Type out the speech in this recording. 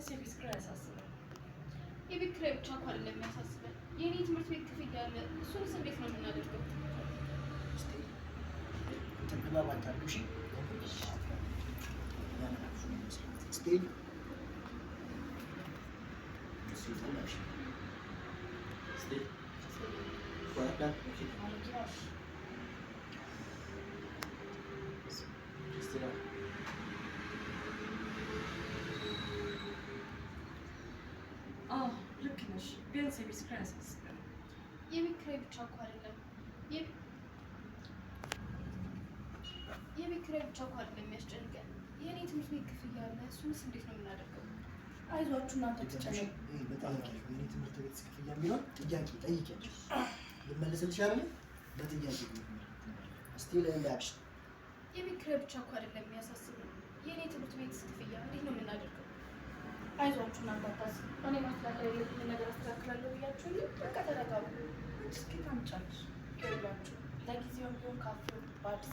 ቢያንስ የቤት ኪራይ ያሳስባል። የቤት ኪራይ ብቻ እኮ አይደለም የሚያሳስበን፣ የኔ ትምህርት ቤት ክፍያ አለ። እሱንስ እንዴት ነው የምናደርገው? ልክ ነሽ። ቢያንስ የቤት ኪራይ ያሳስባል። የቤት ኪራይ ብቻ እኮ አይደለም የሚያስጨንቀን፣ የኔ ትምህርት ቤት ክፍያ አለ። እሱንስ እንዴት ነው የምናደርገው? አይዟችሁ እናንተ ተጨነቁ። በጣም የኔ ትምህርት ቤት ክፍያ የሚሆን ጥያቄ ጠይቂያለሽ ልመልስልሽ አይደል? በጥያቄ ስቲል ኤንድ አክሽን። የቤት ኪራይ ብቻ እኮ አይደለም የሚያሳስበን፣ የኔ ትምህርት ቤት ክፍያ እንዴት ነው የምናደርገው? አይዟችሁ እናንተ አታስቡ። እኔ ማስተካከል የሌለብኝን ነገር አስተካክላለሁ ብያችሁ በቃ ተረጋጉ። እስኪ ታምጫለሽ ይላችሁ። ለጊዜውም ቢሆን ካፌው በአዲስ